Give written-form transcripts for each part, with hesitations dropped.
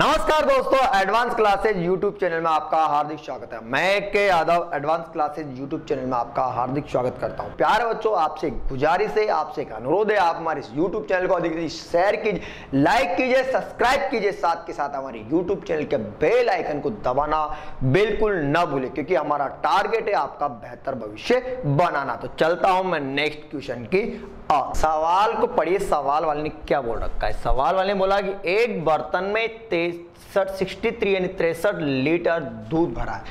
नमस्कार दोस्तों, advance classes YouTube channel में आपका हार्दिक स्वागत है। मैं के Yadav advance classes YouTube channel में आपका हार्दिक स्वागत करता हूं। प्यारे बच्चों, आपसे गुजारिश है, आपसे एक अनुरोध है, आप हमारे इस यूट्यूब चैनल को अधिक शेयर कीजिए, लाइक कीजिए, सब्सक्राइब कीजिए, साथ के साथ हमारे यूट्यूब चैनल के बेल आइकन को दबाना बिल्कुल न भूले, क्योंकि हमारा टारगेट है आपका बेहतर भविष्य बनाना। तो चलता हूं मैं नेक्स्ट क्वेश्चन की। सवाल को पढ़िए। सवाल वाले ने क्या बोल रखा है? सवाल वाले ने बोला कि एक बर्तन में 63 लीटर दूध भरा है,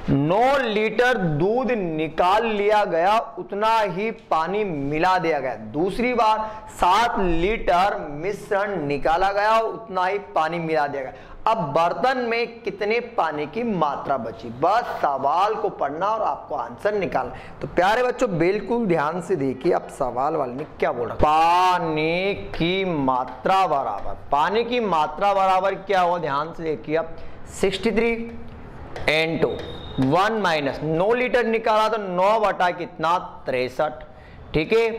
9 लीटर दूध निकाल लिया गया, उतना ही पानी मिला दिया गया। दूसरी बार 7 लीटर मिश्रण निकाला गया, उतना ही पानी मिला दिया गया। अब बर्तन में कितने पानी की मात्रा बची? बस सवाल को पढ़ना और आपको आंसर निकालना। तो प्यारे बच्चों, बिल्कुल ध्यान से देखिए। अब सवाल वाले ने क्या बोला? पानी की मात्रा बराबर, पानी की मात्रा बराबर क्या हुआ? ध्यान से देखिए। अब 63 इंटू 1 माइनस 9 लीटर निकाला तो 9 बटा कितना? 63, ठीक है,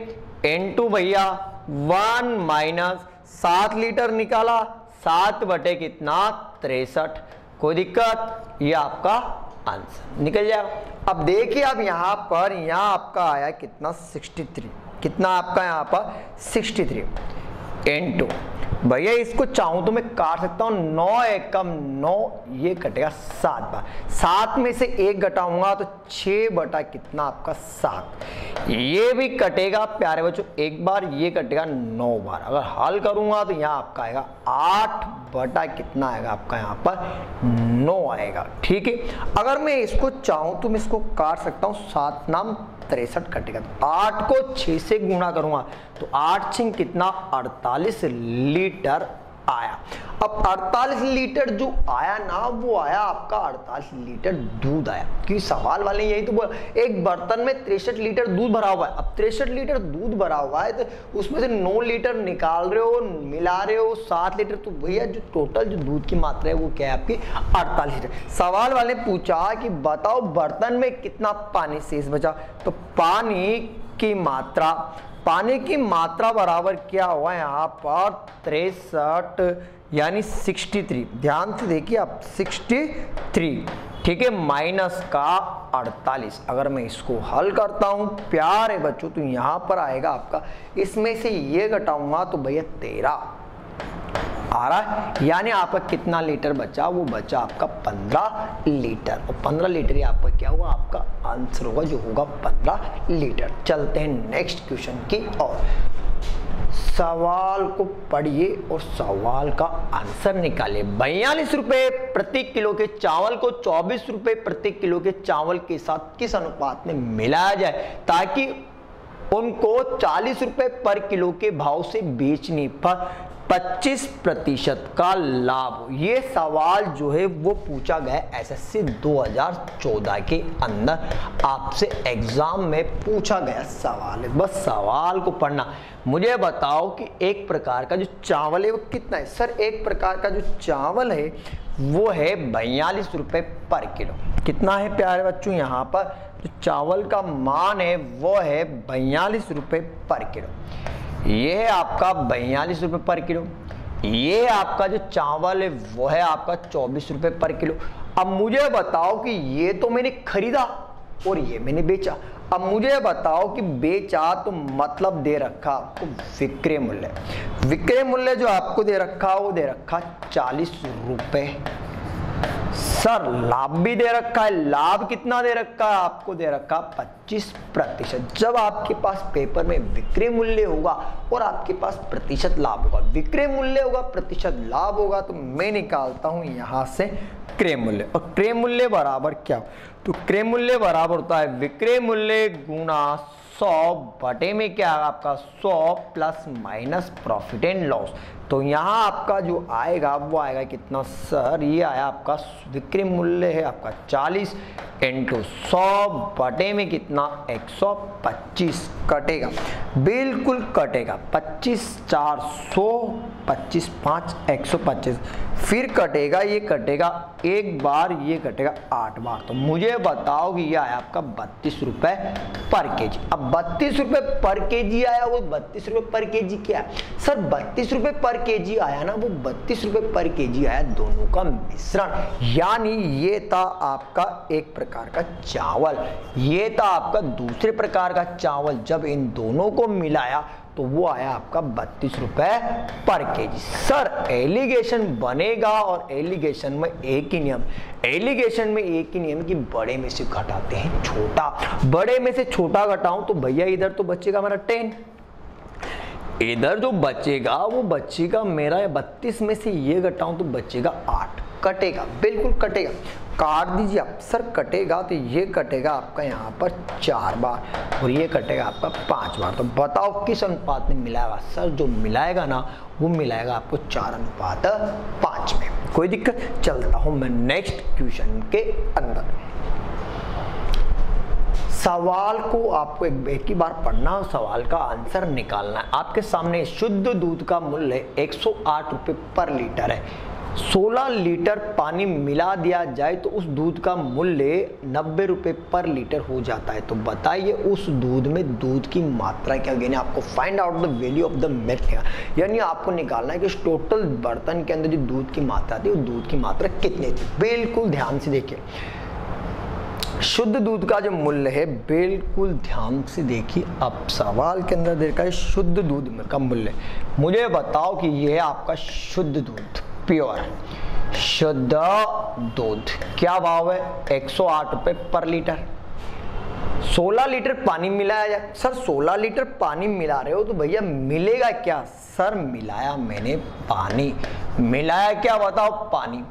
इंटू भैया 1 माइनस 7 लीटर निकाला, 7 बटे कितना? 63। कोई दिक्कत? ये आपका आंसर निकल जाएगा। अब देखिए, अब यहां पर आपका आया कितना? 63। कितना आपका यहां पर? 63 इंटू, भैया इसको चाहूं तो मैं काट सकता हूं, 9 एकम 9, ये कटेगा 7 बार, 7 में से 1 घटाऊंगा तो 6 बटा कितना आपका? 7। ये भी कटेगा प्यारे बच्चों 1 बार, ये कटेगा 9 बार। अगर हल करूंगा तो यहाँ आपका आएगा 8 बटा कितना आएगा आपका? यहाँ पर 9 आएगा, ठीक है। अगर मैं इसको चाहूं तो मैं इसको काट सकता हूं, 7 नाम 63 कटेगा, तो 8 को 6 से गुणा करूंगा तो 8 छिंग कितना? 48 लीटर आया। अब 48 लीटर जो आया ना, वो आया आपका 48 लीटर दूध आया। क्योंकि सवाल वाले यही तो बोला, एक बर्तन में 63 लीटर दूध भरा हुआ है। अब 63 लीटर दूध भरा हुआ है तो उसमें से 9 लीटर निकाल रहे हो, मिला रहे हो 7 लीटर, तो भैया जो टोटल जो दूध की मात्रा है वो क्या है आपकी? 48 लीटर। सवाल वाले पूछा कि बताओ बर्तन में कितना पानी शेष बचा। तो पानी की मात्रा बराबर क्या हुआ यहाँ पर? 63 यानी 63। ध्यान से देखिए आप, 63, ठीक है, माइनस का 48। अगर मैं इसको हल करता हूं प्यारे बच्चों तो यहां पर आएगा आपका, इसमें से ये घटाऊंगा तो भैया 13 आ रहा है। यानी आपका कितना लीटर बचा? वो बचा आपका 15 लीटर। और 15 लीटर ही आपका क्या होगा? आपका आंसर होगा, जो होगा 15 लीटर। चलते हैं नेक्स्ट क्वेश्चन की ओर। सवाल को पढ़िए और सवाल का आंसर निकालिए। 42 रुपए प्रति किलो के चावल को 24 रुपए प्रति किलो के चावल के साथ किस अनुपात में मिलाया जाए ताकि उनको 40 रुपए पर किलो के भाव से बेचने पर 25% का लाभ हो। ये सवाल जो है वो पूछा गया एसएससी 2014 के अंदर, आपसे एग्जाम में पूछा गया सवाल है। बस सवाल को पढ़ना। मुझे बताओ कि एक प्रकार का जो चावल है वो कितना है? सर एक प्रकार का जो चावल है वो है 42 रुपए पर किलो। कितना है प्यारे बच्चों? यहाँ पर जो चावल का मान है वो है 42 रुपए पर किलो। ये है आपका 42 रुपए पर किलो। ये आपका जो चावल है वो है आपका 24 रुपए पर किलो। अब मुझे बताओ कि ये तो मैंने खरीदा और ये मैंने बेचा। अब मुझे बताओ कि बेचा तो मतलब दे रखा आपको विक्रय मूल्य। विक्रय मूल्य जो आपको दे रखा वो दे रखा 40 रुपए। सर लाभ भी दे रखा है। लाभ कितना दे रखा है? आपको दे रखा 25%। जब आपके पास पेपर में विक्रय मूल्य होगा और आपके पास प्रतिशत लाभ होगा, विक्रय मूल्य होगा, प्रतिशत लाभ होगा, तो मैं निकालता हूं यहां से क्रय मूल्य। और क्रय मूल्य बराबर क्या? तो क्रय मूल्य बराबर होता है विक्रय मूल्य गुना 100 बटे में क्या है आपका? 100 plus minus profit and loss. तो यहाँ आपका जो आएगा वो आएगा कितना? सर ये आया आपका विक्रय मूल्य है आपका 40 इंटू 100 बटे में कितना? 125 कटेगा, बिल्कुल कटेगा। 25 4 100, 25 5 125, फिर कटेगा, ये कटेगा 1 बार, ये कटेगा 8 बार। तो मुझे बताओ कि ये आया आपका 32 रुपए पर केजी। अब अब 32 रुपए पर केजी आया, वो 32 रुपए पर केजी क्या है सर? 32 रुपए पर केजी आया ना, वो 32 रुपए पर केजी आया दोनों का मिश्रण, यानी ये था आपका एक प्रकार का चावल, ये था आपका दूसरे प्रकार का चावल। जब इन दोनों को मिलाया तो वो आया आपका 32 रुपए पर केजी। सर एलिगेशन बनेगा, और एलिगेशन में एक ही नियम, एलिगेशन में एक ही नियम कि बड़े में से घटाते हैं छोटा। बड़े में से छोटा घटाऊं तो भैया इधर तो बचेगा मेरा 10, इधर जो बचेगा वो बचेगा मेरा 32 में से ये घटाऊं तो बचेगा 8, कटेगा, बिल्कुल कटेगा, काट दीजिए आप। सर कटेगा तो ये कटेगा आपका यहाँ पर 4 बार और ये कटेगा आपका 5 बार। तो बताओ किस अनुपात में मिलाएगा? सर जो मिलाएगा ना वो मिलाएगा आपको 4:5 में। कोई दिक्कत? चलता हूं मैं नेक्स्ट क्वेश्चन के अंदर। सवाल को आपको एक ही बार पढ़ना और सवाल का आंसर निकालना है। आपके सामने शुद्ध दूध का मूल्य 108 रुपए पर लीटर है। 16 लीटर पानी मिला दिया जाए तो उस दूध का मूल्य 90 रुपए पर लीटर हो जाता है। तो बताइए उस दूध में दूध की मात्रा क्या होगी? आपको find out the value of the milk, यानी आपको निकालना है कि इस टोटल बर्तन के अंदर जो दूध की मात्रा थी वो दूध की मात्रा कितनी थी। बिल्कुल ध्यान से देखिए, शुद्ध दूध का जो मूल्य है, बिल्कुल ध्यान से देखिए। अब सवाल के अंदर देखा है शुद्ध दूध का मूल्य, मुझे बताओ कि यह है आपका शुद्ध दूध, प्योर शुद्ध दूध, क्या भाव है? 108 रुपए पर लीटर। 16 लीटर पानी मिलाया जाए। सर 16 लीटर पानी मिला रहे हो तो भैया मिलेगा क्या? सर मिलाया मैंने पानी, मिलाया क्या बताओ? पानी।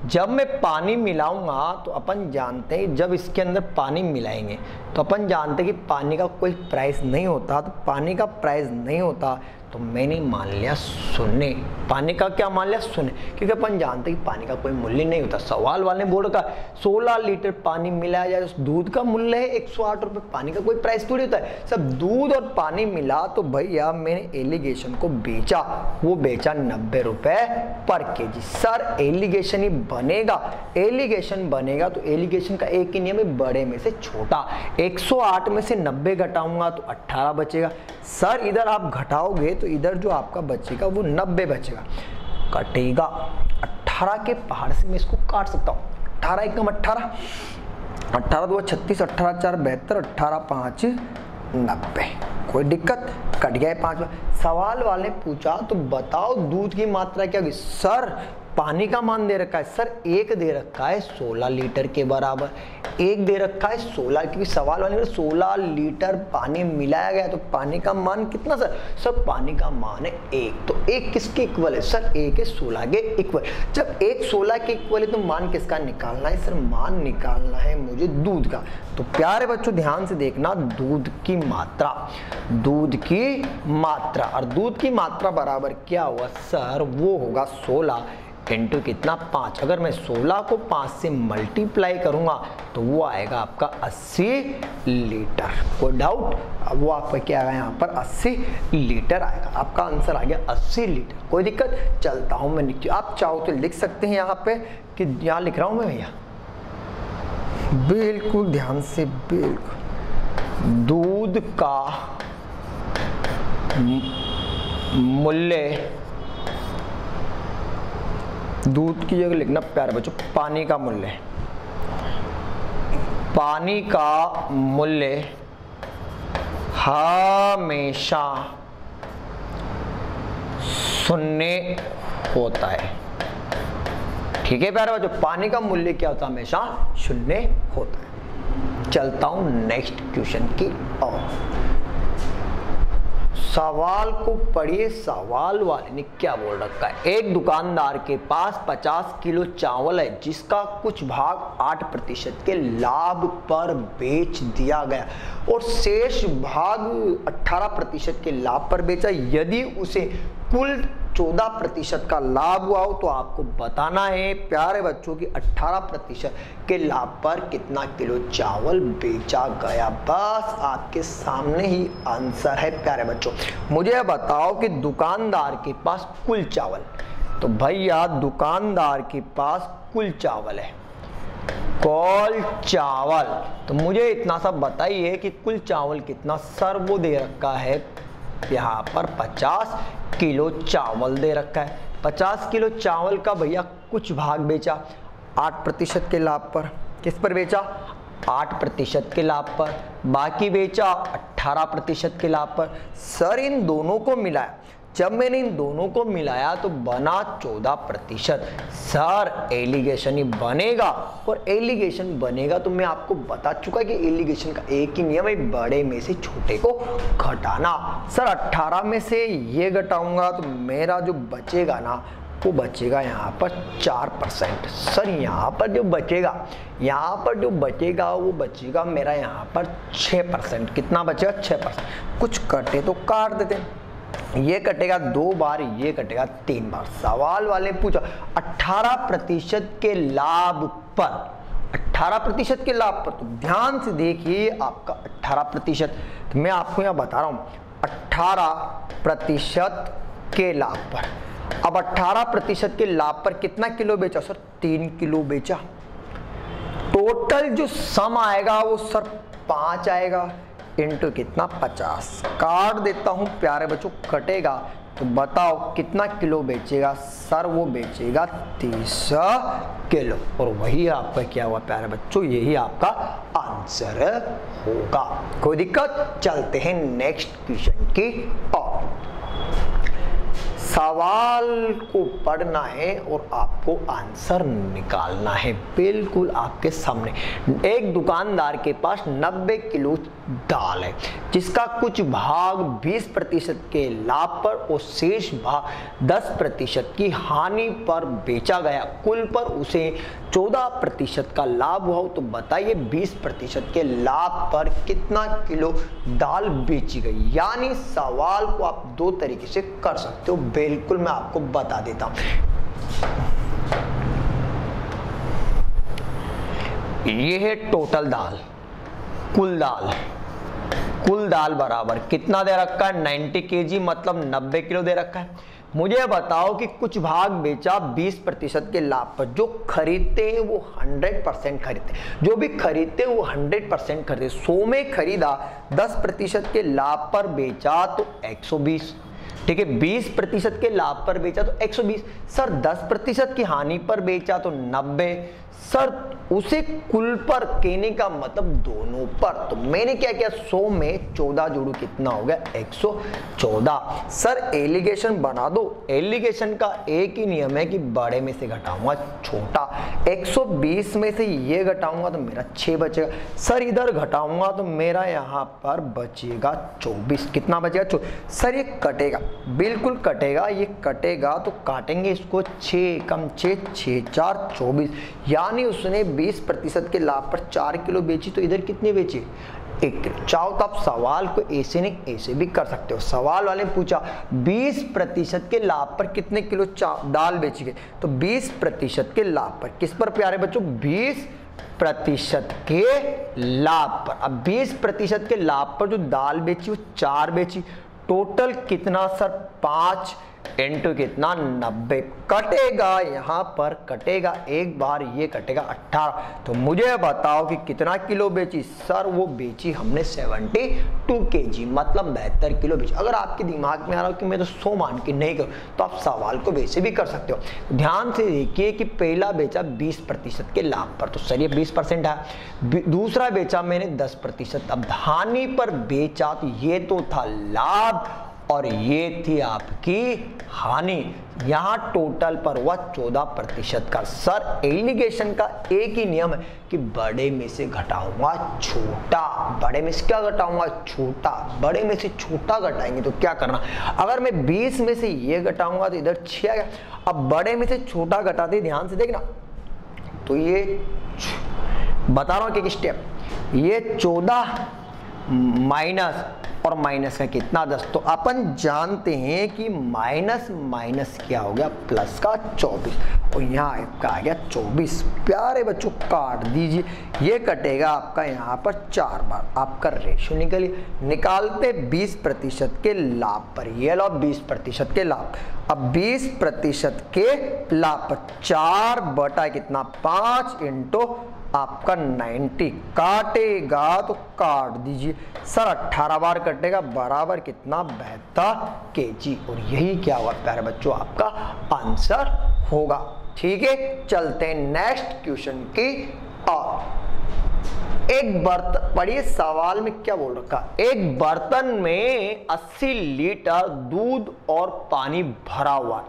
जब मैं पानी मिलाऊंगा तो अपन जानते हैं जब इसके अंदर पानी मिलाएंगे तो अपन जानते हैं कि पानी का कोई प्राइस नहीं होता। तो पानी का प्राइस नहीं होता तो मैंने मान लिया 0। पानी का क्या मान लिया? 0, क्योंकि अपन जानते हैं कि पानी का कोई मूल्य नहीं होता। सवाल वाले ने बोल रखा 16 लीटर पानी मिलाया जाए, दूध का मूल्य है 108 रुपए, पानी का कोई प्राइस थोड़ी होता है। सब दूध और पानी मिला तो भैया मैंने एलिगेशन को बेचा, वो बेचा 90 रुपए पर केजी। सर एलिगेशन ही बनेगा, एलिगेशन बनेगा तो एलिगेशन का एक ही नियम है, बड़े में से छोटा। 108 में से 90 घटाऊंगा तो 18 बचेगा। सर इधर आप घटाओगे तो इधर जो आपका बचेगा वो 90 बचेगा, कटेगा। 18 के पहाड़ से मैं इसको काट सकता हूँ। 18 एकम 18, 18 2 36, 18 4 72, 18 5 90। कोई दिक्कत? कट गया 5 बार। सवाल वाले पूछा तो बताओ दूध की मात्रा क्या होगी? सर पानी का मान दे रखा है, सर 1 दे रखा है 16 लीटर के बराबर, 1 दे रखा है 16, क्योंकि सवाल वाले 16 लीटर पानी मिलाया गया तो पानी का मान कितना? सर पानी का मान है 1। तो 1 किसके इक्वल है? सर 1 है 16 के इक्वल। जब 1 16 के इक्वल है तो मान किसका निकालना है? सर मान निकालना है मुझे दूध का। तो प्यारे बच्चों ध्यान से देखना, दूध की मात्रा, दूध की मात्रा, और दूध की मात्रा बराबर क्या हुआ? सर वो होगा 16 इंटू कितना? 5। अगर मैं 16 को 5 से मल्टीप्लाई करूंगा तो वो आएगा आपका 80 लीटर। कोई डाउट? अब वो आपका क्या आएगा यहाँ पर? 80 लीटर आएगा। आपका आंसर आ गया 80 लीटर। कोई दिक्कत? चलता हूं मैं नीचे। आप चाहो तो लिख सकते हैं यहाँ पे कि यहाँ लिख रहा हूं मैं भैया, बिल्कुल ध्यान से, बिल्कुल। दूध का मूल्य, दूध की जगह लिखना प्यारे बच्चों पानी का मूल्य, पानी का मूल्य हमेशा 0 होता है। ठीक है प्यारे बच्चों, पानी का मूल्य क्या होता है? हमेशा 0 होता है। चलता हूं नेक्स्ट क्वेश्चन की ओर। सवाल को पढ़िए। सवाल वाले ने क्या बोल रखा है? एक दुकानदार के पास 50 किलो चावल है जिसका कुछ भाग 8% के लाभ पर बेच दिया गया और शेष भाग 18% के लाभ पर बेचा। यदि उसे कुल 14% का लाभ हुआ हो तो आपको बताना है प्यारे बच्चों की 18% के लाभ पर कितना किलो चावल बेचा गया। बस आपके सामने ही आंसर है प्यारे बच्चों। मुझे बताओ कि दुकानदार के पास कुल चावल, तो भैया दुकानदार के पास कुल चावल है कुल चावल। तो मुझे इतना सा बताइए कि कुल चावल कितना। सर वो दे रखा है यहाँ पर 50 किलो चावल दे रखा है। 50 किलो चावल का भैया कुछ भाग बेचा 8% के लाभ पर। किस पर बेचा? 8% के लाभ पर। बाकी बेचा 18% के लाभ पर। सर इन दोनों को मिलाया, जब मैंने इन दोनों को मिलाया तो बना 14%। सर एलिगेशन ही बनेगा, और एलिगेशन बनेगा तो मैं आपको बता चुका कि एलिगेशन का एक ही नियम है, बड़े में से छोटे को घटाना। सर 18 में से ये घटाऊंगा तो मेरा जो बचेगा ना वो बचेगा यहाँ पर 4%। सर यहाँ पर जो बचेगा वो बचेगा मेरा यहाँ पर 6%। कितना बचेगा? 6%। कुछ कटे तो काट देते हैं, ये कटेगा 2 बार, ये कटेगा 3 बार। सवाल वाले पूछा 18% के लाभ पर, 18% के लाभ पर। तो ध्यान से देखिए आपका 18%, तो मैं आपको यहाँ बता रहा हूँ 18% के लाभ पर। अब 18% के लाभ पर कितना किलो बेचा? सर 3 किलो बेचा। टोटल जो सम आएगा वो सर 5 आएगा, इंटू कितना? 50। काट देता हूं प्यारे बच्चों, कटेगा तो बताओ कितना किलो बेचेगा? सर वो बेचेगा 30 किलो। और वही आपका क्या हुआ प्यारे बच्चों? यही आपका आंसर होगा। कोई दिक्कत? चलते हैं नेक्स्ट क्वेश्चन की ओर। सवाल को पढ़ना है और आपको आंसर निकालना है बिल्कुल आपके सामने। एक दुकानदार के पास 90 किलो दाल है, जिसका कुछ भाग 20% के लाभ पर और शेष भाग 10% की हानि पर बेचा गया। कुल पर उसे 14% का लाभ हुआ। तो बताइए 20% के लाभ पर कितना किलो दाल बेची गई। यानी सवाल को आप 2 तरीके से कर सकते हो, बिल्कुल मैं आपको बता देता हूं। ये है टोटल दाल, कुल दाल बराबर कितना दे रखा है? 90 kg, मतलब 90 किलो दे रखा है। मुझे बताओ कि कुछ भाग बेचा 20% के लाभ पर। जो खरीदते हैं वो 100% खरीदते हैं, जो भी खरीदते हैं वो 100% खरीदते। 100 में खरीदा, 10% के लाभ पर बेचा तो 120। ठीक है, 20% के लाभ पर बेचा तो 120। सर 10% की हानि पर बेचा तो 90। सर उसे कुल पर, कहने का मतलब दोनों पर। तो मैंने क्या किया? 100 में 14 जोड़ू, कितना हो गया? 114। सर एलिगेशन बना दो। एलिगेशन का एक ही नियम है कि बड़े में से घटाऊंगा छोटा। 120 में से ये घटाऊंगा तो मेरा 6 बचेगा। सर इधर घटाऊंगा तो मेरा यहाँ पर बचेगा 24। कितना बचेगा? 24। सर ये कटेगा, बिल्कुल कटेगा, ये कटेगा तो काटेंगे इसको। 6 कम 6, 6 4 24। यानी उसने 20% के लाभ पर 4 किलो बेची। तो इधर कितनी बेची? 1 किलो। चाहो तो आप सवाल को ऐसे नहीं ऐसे भी कर सकते हो। सवाल वाले ने पूछा 20% के लाभ पर कितने किलो दाल बेची गई। तो 20% के लाभ पर, किस पर प्यारे बच्चों? 20% के लाभ पर। अब 20% के लाभ पर जो दाल बेची वो 4 बेची। टोटल कितना सर? 5 इंटू कितना? 90। कटेगा, यहाँ पर कटेगा एक बार, ये कटेगा 18। तो मुझे बताओ कि कितना किलो बेची? सर वो बेची हमने 72 kg, मतलब 72 किलो बेची। अगर आपके दिमाग में आ रहा हो कि मैं तो 100 मान के नहीं करूँ, तो आप सवाल को वैसे भी कर सकते हो। ध्यान से देखिए कि पहला बेचा 20% के लाभ पर, तो सर ये 20% है। दूसरा बेचा मैंने 10%। अब हानि पर बेचा तो ये तो था लाभ और ये थी आपकी हानि। यहां टोटल पर हुआ 14% का। सर एलिगेशन का एक ही नियम है कि बड़े में से घटाऊंगा छोटा। बड़े में से क्या घटाऊंगा? छोटा। बड़े में से छोटा घटाएंगे तो क्या करना? अगर मैं 20 में से ये घटाऊंगा तो इधर 6 आ गया। अब बड़े में से छोटा घटाते, ध्यान से देखना, तो ये बता रहा हूं कि स्टेप, ये 14 माइनस और माइनस का कितना? 10। तो अपन जानते हैं कि माइनस माइनस क्या हो गया? प्लस का 24। और यहाँ आपका आ गया 24। प्यारे बच्चों काट दीजिए, ये कटेगा आपका यहाँ पर 4 बार। आपका रेशियो निकालते 20% के लाभ पर। ये लो 20% के लाभ। अब 20% के लाभ पर 4 बटा कितना? 5 इंटू आपका 90, काटेगा तो काट दीजिए सर 18 बार कटेगा बराबर कितना 72 kg। और यही क्या हुआ प्यारे बच्चों आपका आंसर होगा। ठीक है, चलते हैं नेक्स्ट क्वेश्चन की ओर। एक बर्तन, पढ़िए सवाल में क्या बोल रखा, एक बर्तन में 80 लीटर दूध और पानी भरा हुआ।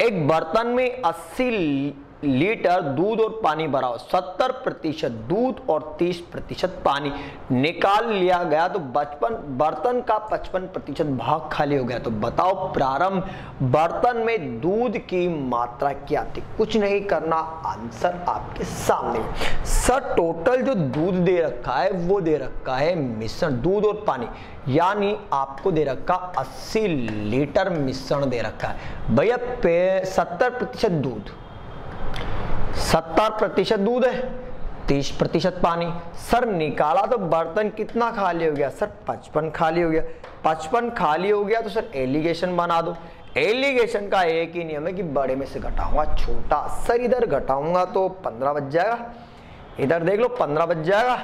एक बर्तन में 80 लीटर दूध और पानी भरा हुआ, 70% दूध और 30% पानी निकाल लिया गया तो बर्तन का 55% भाग खाली हो गया। तो बताओ प्रारंभ बर्तन में दूध की मात्रा क्या थी। कुछ नहीं करना, आंसर आपके सामने। सर टोटल जो दूध दे रखा है वो दे रखा है मिश्रण दूध और पानी, यानी आपको दे रखा 80 लीटर मिश्रण दे रखा है भैया। 70% दूध, 70% दूध है, 30% पानी। सर निकाला तो बर्तन कितना खाली हो गया, सर 55 खाली हो गया। 55 खाली हो गया तो सर एलिगेशन बना दो। एलिगेशन का एक ही नियम है कि बड़े में से घटाऊंगा छोटा। सर इधर घटाऊंगा तो 15 बच जाएगा, इधर देख लो 15 बच जाएगा।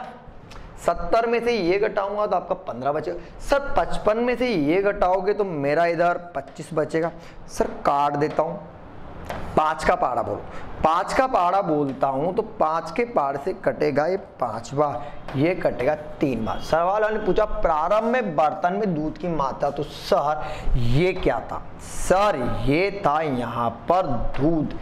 70 में से ये घटाऊंगा तो आपका 15 बचेगा। सर 55 में से ये घटाओगे तो मेरा इधर 25 बचेगा। सर काट देता हूं, 5 का पहाड़ा बोलो, 5 का पहाड़ा बोलता हूं तो 5 के पहाड़ से कटेगा ये 5 बार, ये कटेगा 3 बार। सवाल वाले ने पूछा प्रारंभ में बर्तन में दूध की मात्रा, तो सर ये क्या था, सर ये था यहां पर दूध,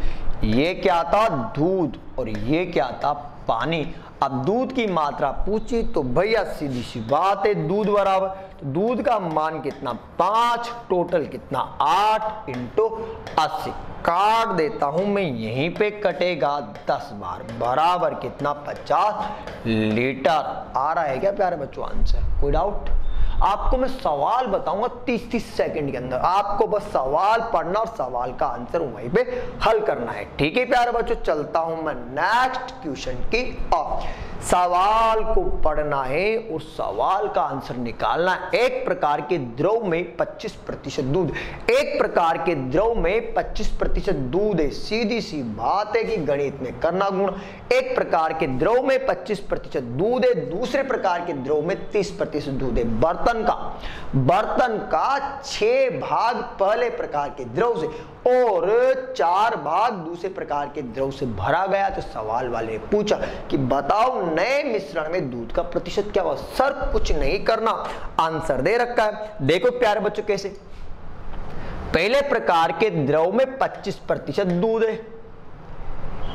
ये क्या था दूध और ये क्या था पानी। अब दूध की मात्रा पूछी तो भैया सीधी सी बात है दूध बराबर, तो दूध का मान कितना 5, टोटल कितना 8 × 80। काट देता हूं मैं, यहीं पे कटेगा 10 बार बराबर कितना 50 लीटर। आ रहा है क्या प्यारे बच्चों आंसर, कोई डाउट? आपको मैं सवाल बताऊंगा 30-30 सेकंड के अंदर, आपको बस सवाल पढ़ना और सवाल का आंसर वहीं पे हल करना है। ठीक है प्यारे बच्चों, चलता हूं मैं नेक्स्ट क्वेश्चन की ओर। सवाल को पढ़ना है और सवाल का आंसर निकालना है। एक प्रकार के द्रव में 25% दूध, एक प्रकार के द्रव में 25% दूध है। सीधी सी बात है कि गणित में करना गुण। एक प्रकार के द्रव में 25% दूध है, दूसरे प्रकार के द्रव में 30% दूध है। बर्तन का 6 भाग पहले प्रकार के द्रव से और 4 भाग दूसरे प्रकार के द्रव से भरा गया। तो सवाल वाले पूछा कि बताओ नए मिश्रण में दूध का प्रतिशत क्या हुआ। सर कुछ नहीं करना, आंसर दे रखा है। देखो प्यारे बच्चों कैसे, पहले प्रकार के द्रव में 25% दूध है,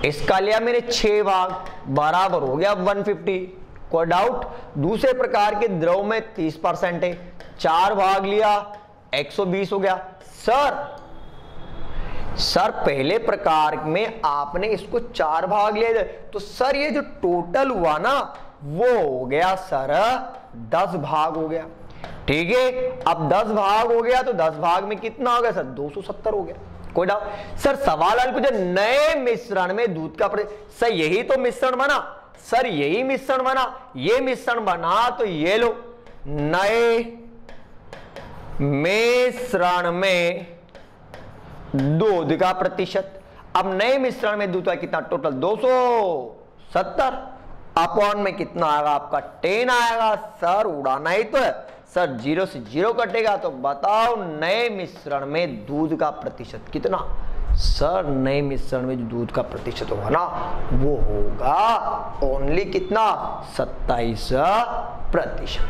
इसका लिया मैंने 6 भाग बराबर हो गया 150, कोई डाउट? दूसरे प्रकार के द्रव में 30% है, 4 भाग लिया 120 हो गया। सर पहले प्रकार में आपने इसको 4 भाग लिए तो सर ये जो टोटल हुआ ना वो हो गया सर 10 भाग हो गया। ठीक है, अब 10 भाग हो गया तो 10 भाग में कितना हो गया सर 270 हो गया। कोई डाउट? सर सवाल वाले पूछे नए मिश्रण में दूध का सर यही तो मिश्रण बना, सर यही मिश्रण बना, ये मिश्रण बना तो ये लो नए मिश्रण में दूध का प्रतिशत। अब नए मिश्रण में दूध का कितना टोटल 270 अपॉन में कितना आएगा आपका 10 आएगा। सर उड़ाना ही तो है, सर 0 से 0 कटेगा तो बताओ नए मिश्रण में दूध का प्रतिशत कितना। सर नए मिश्रण में जो दूध का प्रतिशत होगा ना वो होगा ओनली कितना 27%।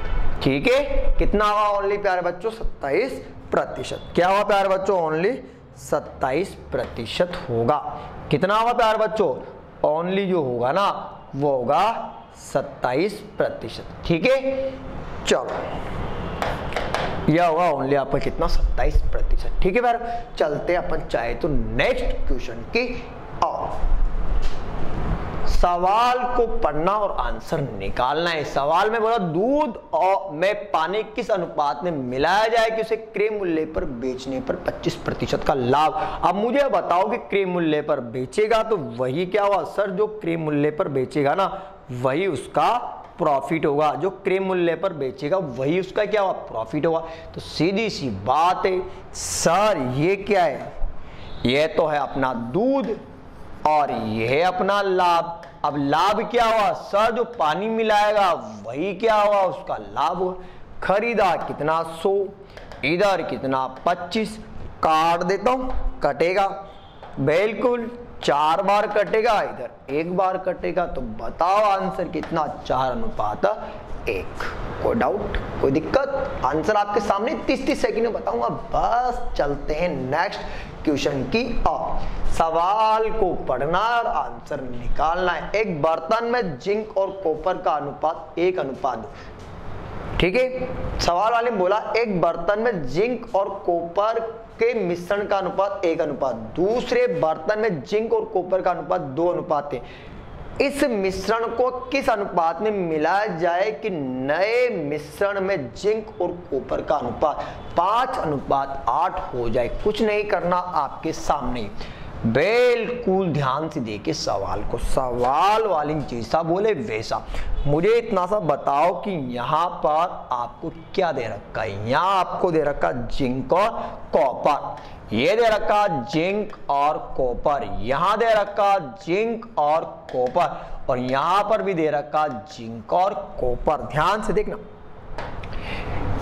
ठीक है, कितना होगा ओनली प्यारे बच्चों 27%। क्या हुआ प्यारे बच्चों ओनली 27% होगा। कितना होगा प्यारे बच्चों ओनली जो होगा ना वो होगा 27%। ठीक है, चलो यह होगा ओनली आपका कितना 27%। ठीक है प्यारे, चलते अपन चाहे तो नेक्स्ट क्वेश्चन की और सवाल को पढ़ना और आंसर निकालना है। सवाल में बोला दूध और में पानी किस अनुपात में मिलाया जाए कि उसे क्रय मूल्य पर बेचने पर 25% का लाभ। अब मुझे बताओ कि क्रय मूल्य पर बेचेगा तो वही क्या हुआ सर, जो क्रय मूल्य पर बेचेगा ना वही उसका प्रॉफिट होगा, जो क्रय मूल्य पर बेचेगा वही उसका क्या होगा प्रॉफिट होगा। तो सीधी सी बात है सर ये क्या है, ये तो है अपना दूध और यह है अपना लाभ। अब लाभ क्या हुआ सर, जो पानी मिलाएगा वही क्या हुआ, उसका लाभ हुआ। खरीदा कितना 100, इधर कितना 25, काट देता हूं, कटेगा बिल्कुल 4 बार कटेगा, इधर 1 बार कटेगा। तो बताओ आंसर कितना, 4:1। कोई डाउट, कोई दिक्कत? आंसर आपके सामने 30 सेकंड में बताऊंगा। बस चलते हैं नेक्स्ट क्वेश्चन की ओर। सवाल को पढ़ना और आंसर निकालना है। एक बर्तन में जिंक और कॉपर का अनुपात 1:2। ठीक है, सवाल वाले बोला एक बर्तन में जिंक और कॉपर के मिश्रण का अनुपात 1:2, दूसरे बर्तन में जिंक और कॉपर का अनुपात 2:1 है। इस मिश्रण को किस अनुपात में मिलाया जाए कि नए मिश्रण में जिंक और कॉपर का अनुपात 5:8 हो जाए? कुछ नहीं करना, आपके सामने बिल्कुल ध्यान से देखिए सवाल को। सवाल वाली जैसा बोले वैसा। मुझे इतना सा बताओ कि यहाँ पर आपको क्या दे रखा है? यहाँ आपको दे रखा जिंक और कॉपर, ये दे रखा जिंक और कॉपर, यहाँ दे रखा जिंक और कॉपर, और यहाँ पर भी दे रखा जिंक और कॉपर। ध्यान से देखना,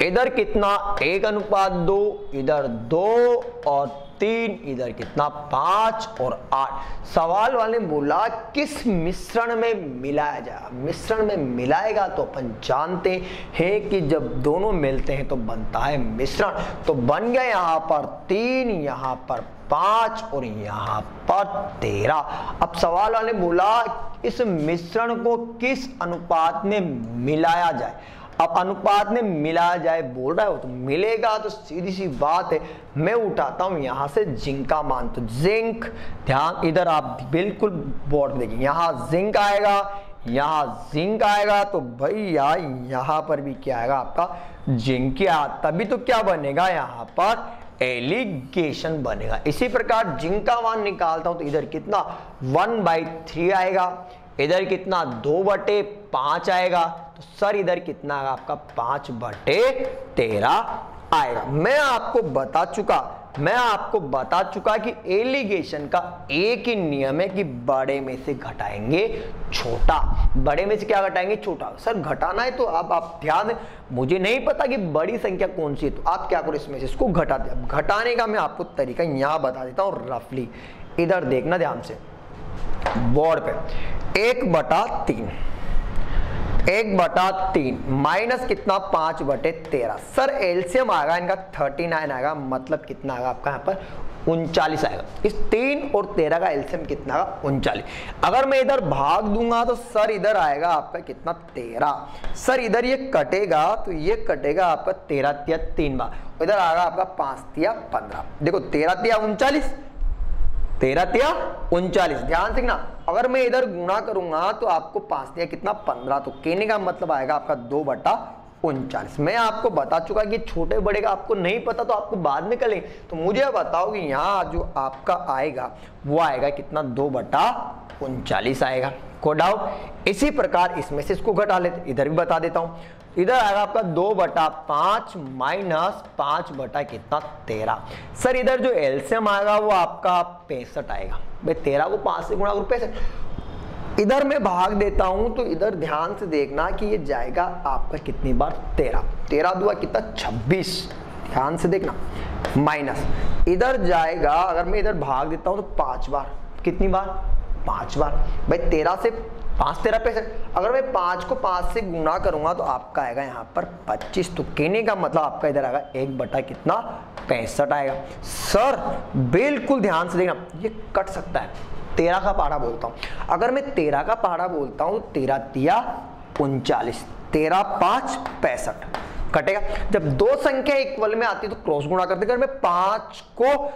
इधर कितना 1:2, इधर 2 और 3, इधर कितना 5 और 8। सवाल वाले बोला किस मिश्रण में मिलाया जाए? मिश्रण में मिलाएगा तो अपन जानते हैं कि जब दोनों मिलते हैं तो बनता है मिश्रण। तो बन गया यहाँ पर 3, यहाँ पर 5 और यहाँ पर 13। अब सवाल वाले बोला इस मिश्रण को किस अनुपात में मिलाया जाए? अब अनुपात में मिलाया जाए बोल रहा है, वो तो मिलेगा, तो सीधी सी बात है, मैं उठाता हूं यहां से जिंक का मान। तो जिंक, ध्यान इधर आप बिल्कुल बोर्ड देखिए, यहां जिंक आएगा, यहां जिंक आएगा, तो भैया यहां पर भी क्या आएगा आपका जिंक, तभी तो क्या बनेगा यहाँ पर एलिगेशन बनेगा। इसी प्रकार जिंक का मान निकालता हूं तो इधर कितना 1/3 आएगा, इधर कितना 2/5 आएगा, तो सर इधर कितना आएगा आपका 5/13 आएगा। मैं आपको बता चुका कि एलिगेशन का एक ही नियम है कि बड़े में से घटाएंगे छोटा। बड़े में से क्या घटाएंगे? छोटा। सर घटाना है तो अब आप ध्यान दें, मुझे नहीं पता कि बड़ी संख्या कौन सी है, तो आप क्या करो इसमें से इसको घटा दे। घटाने का मैं आपको तरीका यहां बता देता हूं रफली, इधर देखना ध्यान से बोर्ड पे। 1/3 माइनस कितना 5/13। सर एलसीएम आएगा इनका 39 आएगा, मतलब कितना आएगा आपका यहाँ पर 39 आएगा। इस 3 और 13 का एलसीएम कितना आएगा 39। अगर मैं इधर भाग दूंगा तो सर इधर आएगा आपका कितना 13। सर इधर ये कटेगा तो ये कटेगा आपका 13 3 बार, इधर आएगा आपका 5 15। देखो 13 39, 13 39। ध्यान से ना, अगर मैं इधर गुणा करूंगा तो आपको 5 कितना 15, तो कहने का मतलब आएगा आपका 2/39। मैं आपको बता चुका कि छोटे बड़े का आपको नहीं पता तो आपको बाद में करें। तो मुझे बताओ कि यहाँ जो आपका आएगा वो आएगा कितना 2/39 आएगा। को डाउट? इसी प्रकार इसमें से इसको घटा लेते, इधर भी बता देता हूं। इधर आएगा आपका 2/5 माइनस 5/13। सर इधर जो एलसीएम आएगा वो आपका 65 आएगा। भाई 13 को 5 से गुणा करो 65। इधर मैं भाग देता हूं तो इधर ध्यान से देखना कि ये जाएगा आपका कितनी बार 13। 13 दुआ कितना 26। ध्यान से देखना, माइनस इधर जाएगा, अगर मैं इधर भाग देता हूं तो 5 बार। कितनी बार? 5 बार। भाई 13 से 5 13 65। अगर मैं 5 को 5 से गुणा करूंगा तो आपका आएगा यहाँ पर 25। तो कहने का मतलब आपका इधर आएगा 1/65 आएगा। सर बिल्कुल ध्यान से देखना, ये कट सकता है। 13 का पहाड़ा बोलता हूं, अगर मैं 13 का पहाड़ा बोलता हूं 13 39, 13 5 65 कटेगा। जब दो संख्या इक्वल में आती है तो क्रॉस गुणा करते। अगर मैं 5 को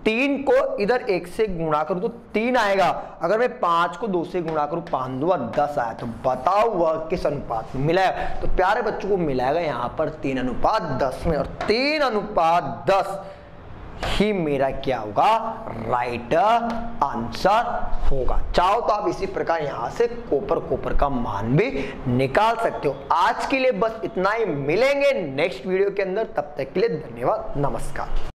3 को इधर 1 से गुणा करूं तो 3 आएगा। अगर मैं 5 को 2 से गुणा करूं 5 2 10 आया। तो बताओ वह किस अनुपात में मिलाएगा? तो प्यारे बच्चों को मिलाएगा यहां पर 3:10 में, और 3:10 ही मेरा क्या होगा राइट आंसर होगा। चाहो तो आप इसी प्रकार यहां से कॉपर का मान भी निकाल सकते हो। आज के लिए बस इतना ही, मिलेंगे नेक्स्ट वीडियो के अंदर, तब तक के लिए धन्यवाद, नमस्कार।